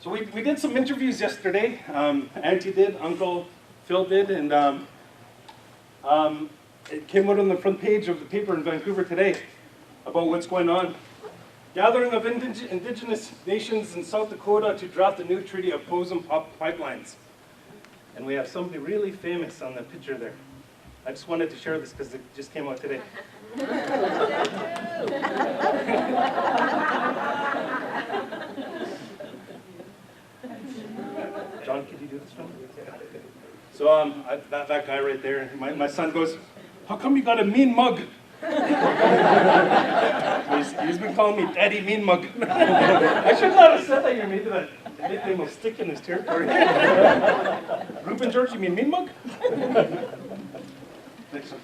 So we did some interviews yesterday. Auntie did, Uncle Phil did, and it came out on the front page of the paper in Vancouver today about what's going on. Gathering of Indigenous Nations in South Dakota to draft a new treaty opposing pipelines. And we have somebody really famous on the picture there. I just wanted to share this because it just came out today. John, could you do this one? So that guy right there, my son goes, "How come you got a mean mug?" he's been calling me Daddy Mean Mug. I should not have said that. You made that nickname will stick in his territory. Rueben, George, you mean Mean Mug? Next one.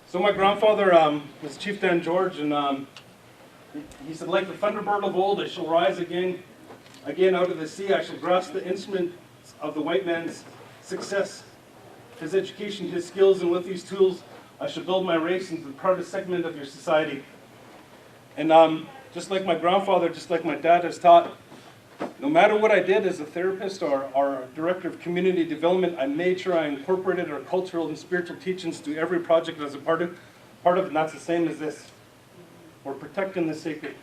So my grandfather was Chieftain George, and he said, "Like the thunderbird of old, I shall rise again out of the sea. I shall grasp the instruments of the white man's success, his education, his skills, and with these tools, I shall build my race into the proudest segment of your society." And just like my grandfather, just like my dad has taught, no matter what I did as a therapist or director of community development, I made sure I incorporated our cultural and spiritual teachings to every project as a part of, and that's the same as this. We're protecting the sacred.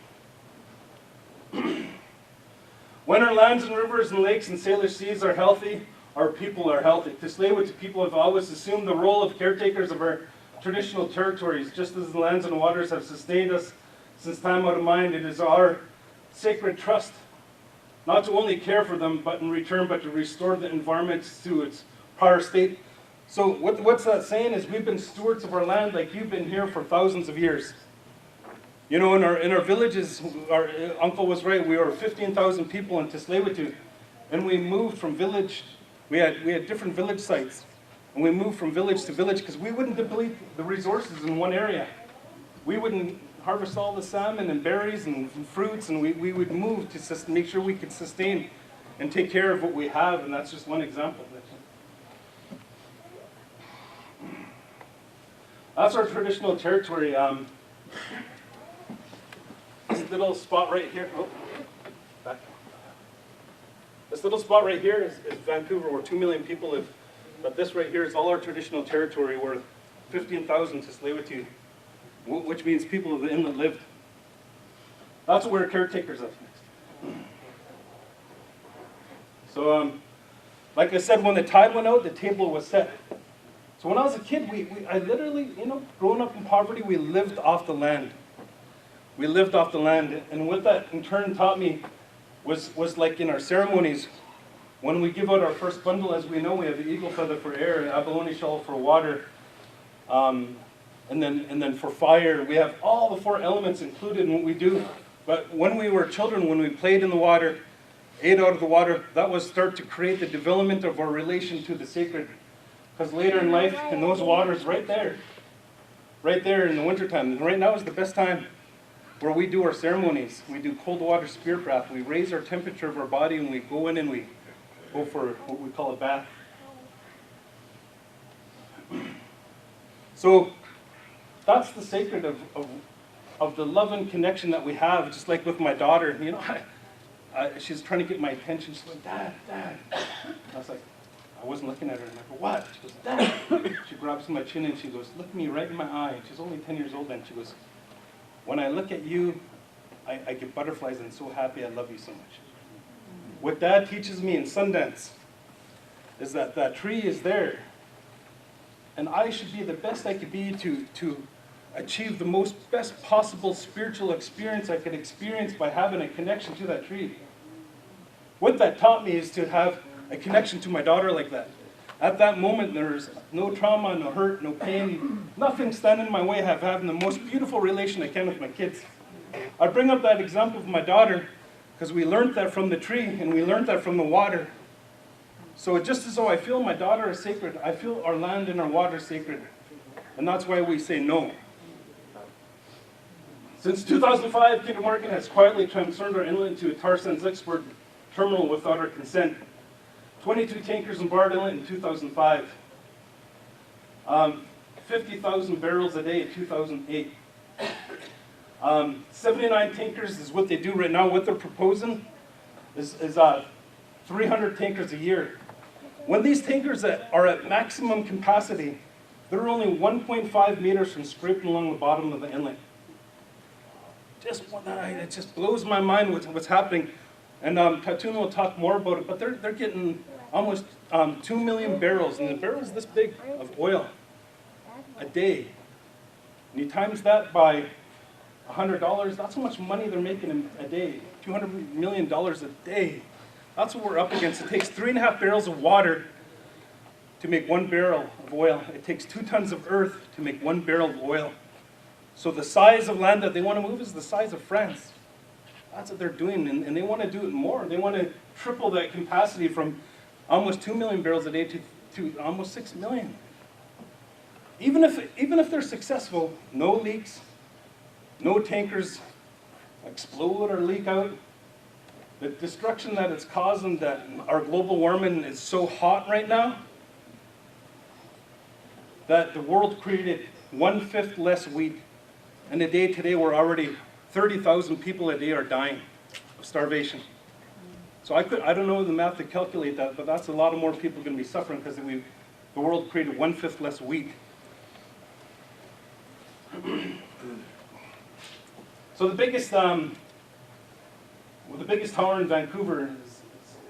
When our lands and rivers and lakes and sailor seas are healthy, our people are healthy. To Tsleil-Waututh people have always assumed the role of caretakers of our traditional territories, just as the lands and waters have sustained us since time out of mind. It is our sacred trust not to only care for them, but in return, but to restore the environment to its prior state. So what's that saying is we've been stewards of our land like you've been here for thousands of years. You know, in our villages, our uncle was right, we were 15,000 people in Tsleil-Waututh, and we moved from village, we had different village sites, and we moved from village to village because we wouldn't deplete the resources in one area. We wouldn't harvest all the salmon and berries and fruits, and we would move to make sure we could sustain and take care of what we have, and that's just one example. That's our traditional territory. This little spot right here, back. This little spot right here is Vancouver, where 2 million people live. But this right here is all our traditional territory, where 15,000 to Tsleil-Waututh, which means people of the inlet lived. That's what we're caretakers of next. So, like I said, when the tide went out, the table was set. So when I was a kid, I literally, growing up in poverty, we lived off the land. We lived off the land, and what that in turn taught me was like in our ceremonies, when we give out our first bundle, as we know, we have the eagle feather for air, abalone shell for water, and then for fire. We have all the 4 elements included in what we do. But when we were children, when we played in the water, ate out of the water, that was start to create the development of our relation to the sacred. Because later in life, in those waters right there in the wintertime, and right now is the best time, where we do our ceremonies. We do cold water spirit bath. We raise our temperature of our body, and we go in and we go for what we call a bath. So that's the sacred of the love and connection that we have, just like with my daughter. She's trying to get my attention. She's like, "Dad, Dad." I was like, I wasn't looking at her, and I go, "What?" She goes, "Dad." She grabs my chin and she goes, "Look me right in my eye." She's only 10 years old, and she goes, "When I look at you, I get butterflies and so happy. I love you so much." What Dad teaches me in Sundance is that tree is there, and I should be the best I could be to achieve the best possible spiritual experience I could experience by having a connection to that tree. What that taught me is to have a connection to my daughter like that. At that moment, there's no trauma, no hurt, no pain, nothing standing in my way of having the most beautiful relation I can with my kids. I bring up that example of my daughter because we learned that from the tree and we learned that from the water. So just as though I feel my daughter is sacred, I feel our land and our water sacred. And that's why we say no. Since 2005, Kinder Morgan has quietly transformed our inlet into a tar sands export terminal without our consent. 22 tankers embarked on it in 2005. 50,000 barrels a day in 2008. 79 tankers is what they do right now. What they're proposing is 300 tankers a year. When these tankers are at maximum capacity, they're only 1.5 meters from scraping along the bottom of the inlet. It just blows my mind what's happening. And Tatuna will talk more about it, but they're getting almost 2 million barrels, and the barrel is this big, of oil a day. And you times that by $100, that's how much money they're making a day. $200 million a day. That's what we're up against. It takes 3.5 barrels of water to make 1 barrel of oil. It takes 2 tons of earth to make 1 barrel of oil. So the size of land that they want to move is the size of France. That's what they're doing, and they want to do it more. They want to triple that capacity from almost 2 million barrels a day to almost 6 million. Even if they're successful, no leaks, no tankers explode or leak out. The destruction that it's causing, that our global warming is so hot right now, that the world created 1/5 less wheat. And a day today, we're already 30,000 people a day are dying of starvation. So I don't know the math to calculate that, but that's a lot of more people going to be suffering because the world created 1/5 less wheat. So the biggest tower in Vancouver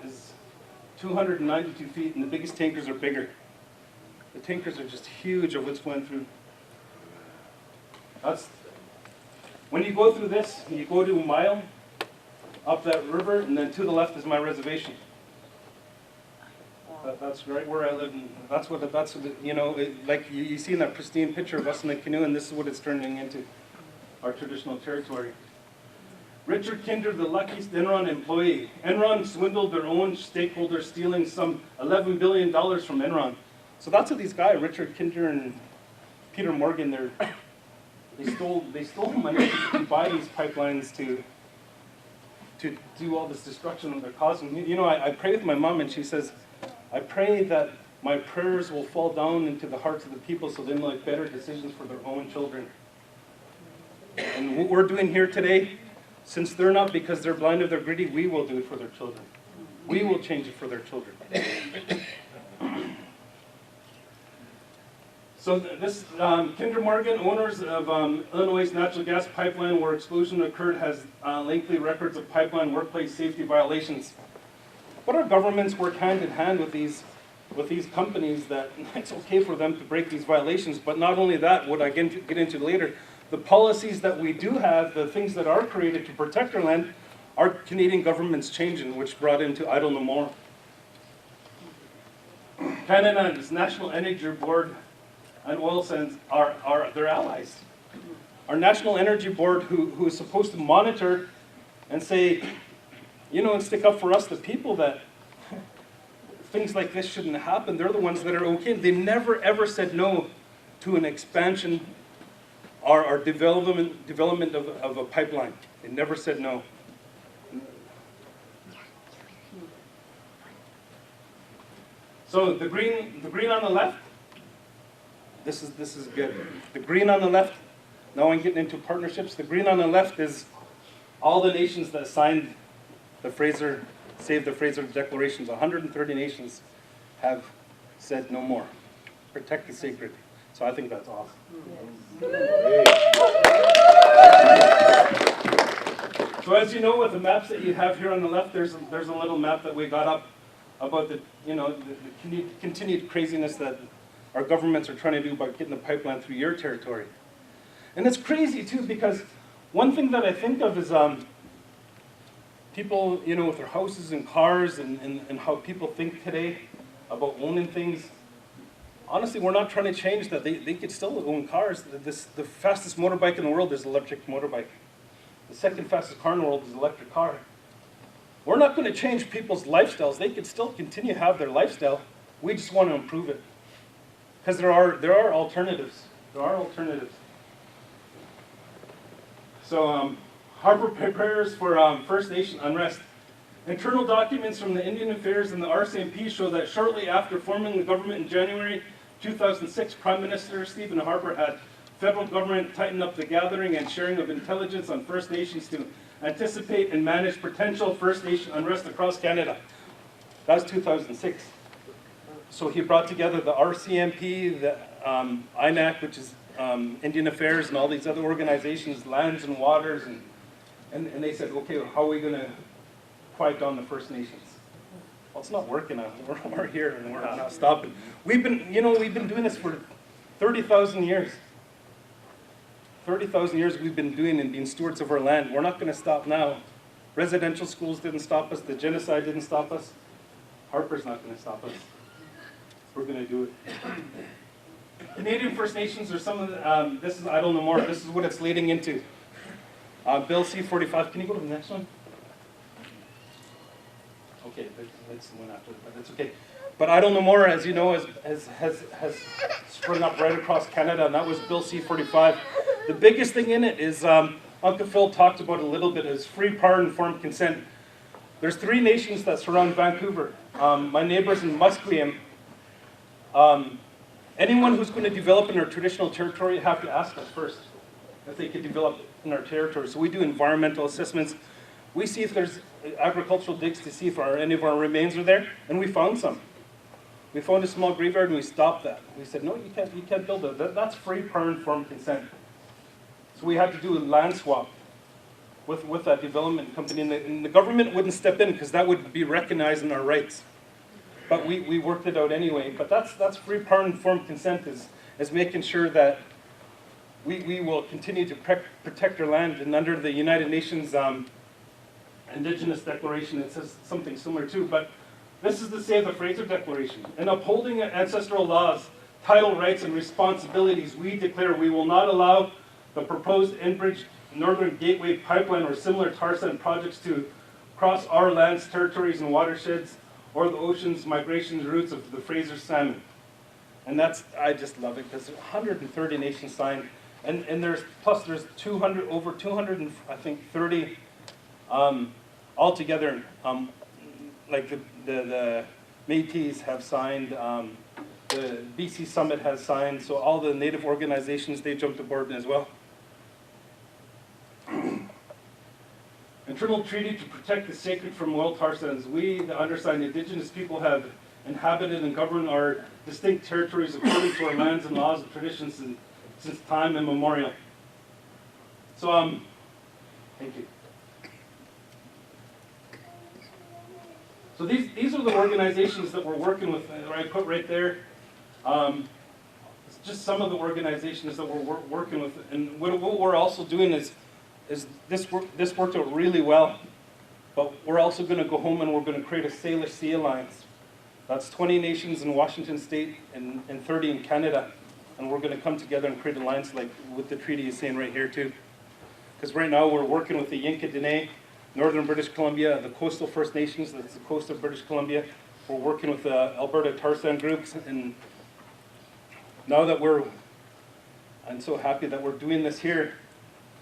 is 292 feet, and the biggest tankers are bigger. The tankers are just huge of what's going through. When you go through this, you go to a mile up that river, and then to the left is my reservation. That's right where I live, and that's what like you see in that pristine picture of us in the canoe, and this is what it's turning into, our traditional territory. Richard Kinder, the luckiest Enron employee. Enron swindled their own stakeholders, stealing some $11 billion from Enron. So that's what these guys, Richard Kinder and Peter Morgan, they stole money to buy these pipelines to do all this destruction that they're causing. I pray with my mom, and she says, I pray that my prayers will fall down into the hearts of the people so they make better decisions for their own children. And what we're doing here today, since they're not because they're blind or they're greedy, we will do it for their children. We will change it for their children. So this, Kinder Morgan, owners of Illinois' natural gas pipeline where explosion occurred, has lengthy records of pipeline workplace safety violations. But our governments work hand in hand with these companies that it's okay for them to break these violations. But not only that, what I get into later, the policies that we do have, the things that are created to protect our land, our Canadian government's changing, which brought into idle no more. Canada's National Energy Board and oil sands are their allies. Our National Energy Board, who is supposed to monitor and say, and stick up for us, the people, that things like this shouldn't happen, they're the ones that are okay. They never ever said no to an expansion or development of a pipeline. They never said no. So the green on the left, this is good. The green on the left, now I'm getting into partnerships. The green on the left is all the nations that signed the Save the Fraser Declarations. 130 nations have said no more. Protect the sacred. So I think that's awesome. Yes. So as you know, with the maps that you have here on the left, there's a little map that we got up about the continued craziness that our governments are trying to do by getting the pipeline through your territory. And it's crazy too, because one thing that I think of is people, with their houses and cars and how people think today about owning things. Honestly, we're not trying to change that. They could still own cars. The fastest motorbike in the world is an electric motorbike. The second fastest car in the world is an electric car. We're not going to change people's lifestyles. They could still continue to have their lifestyle. We just want to improve it. Because there are alternatives. There are alternatives. So, harbor preparers for First Nation unrest. Internal documents from the Indian Affairs and the RCMP show that shortly after forming the government in January 2006, Prime Minister Stephen Harper had federal government tighten up the gathering and sharing of intelligence on First Nations to anticipate and manage potential First Nation unrest across Canada. That was 2006. So he brought together the RCMP, the INAC, which is Indian Affairs, and all these other organizations, Lands and Waters, and they said, okay, how are we going to quiet down the First Nations? Well, it's not working out. We're here and we're not stopping. We've been doing this for 30,000 years. 30,000 years we've been doing and being stewards of our land. We're not going to stop now. Residential schools didn't stop us. The genocide didn't stop us. Harper's not going to stop us. We're going to do it. Canadian First Nations are some of the, this is, I don't know more, this is what it's leading into. Bill C-45, can you go to the next one? Okay, that's the one after, but that's okay. But I don't know more, as you know, has sprung up right across Canada, and that was Bill C-45. The biggest thing in it is, Uncle Phil talked about it a little bit, is free, prior, and informed consent. There's 3 nations that surround Vancouver. My neighbors in Musqueam, anyone who's going to develop in our traditional territory have to ask us first if they could develop in our territory. So we do environmental assessments. We see if there's agricultural digs to see if any of our remains are there, and we found some. We found a small graveyard and we stopped that. We said, no, you can't build it. That's free, prior, and informed consent. So we had to do a land swap with that development company, and the government wouldn't step in because that would be recognizing our rights. But we worked it out anyway. But that's free, prior, and informed consent is making sure that we will continue to protect our land. And under the United Nations Indigenous Declaration, it says something similar too. But this is the Save the Fraser Declaration. In upholding ancestral laws, title rights, and responsibilities, we declare we will not allow the proposed Enbridge Northern Gateway Pipeline or similar tar sand projects to cross our lands, territories, and watersheds, or the ocean's migration routes of the Fraser salmon. And that's, I just love it, because 130 nations signed, and there's 200, over 200, and I think 30 altogether. Like the Métis have signed, the BC Summit has signed, so all the native organizations, they jumped aboard as well. Internal treaty to protect the sacred from oil tar sands. We, the undersigned Indigenous people, have inhabited and governed our distinct territories according to our lands and laws and traditions since time immemorial. So, thank you. So these are the organizations that we're working with. I put right there. It's just some of the organizations that we're working with, and what we're also doing is this worked out really well, but we're also going to go home and we're going to create a Salish Sea Alliance. That's 20 nations in Washington State and 30 in Canada, and we're going to come together and create an alliance like what the treaty is saying right here too. Because right now we're working with the Yinka Dene, Northern British Columbia, the Coastal First Nations, that's the coast of British Columbia. We're working with the Alberta tar sand groups, and now that I'm so happy that we're doing this here,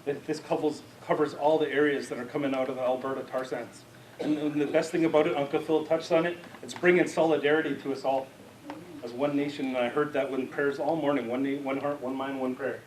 that this covers all the areas that are coming out of the Alberta tar sands. And the best thing about it, Uncle Phil touched on it, it's bringing solidarity to us all as one nation. And I heard that when prayers all morning, one heart, one mind, one prayer.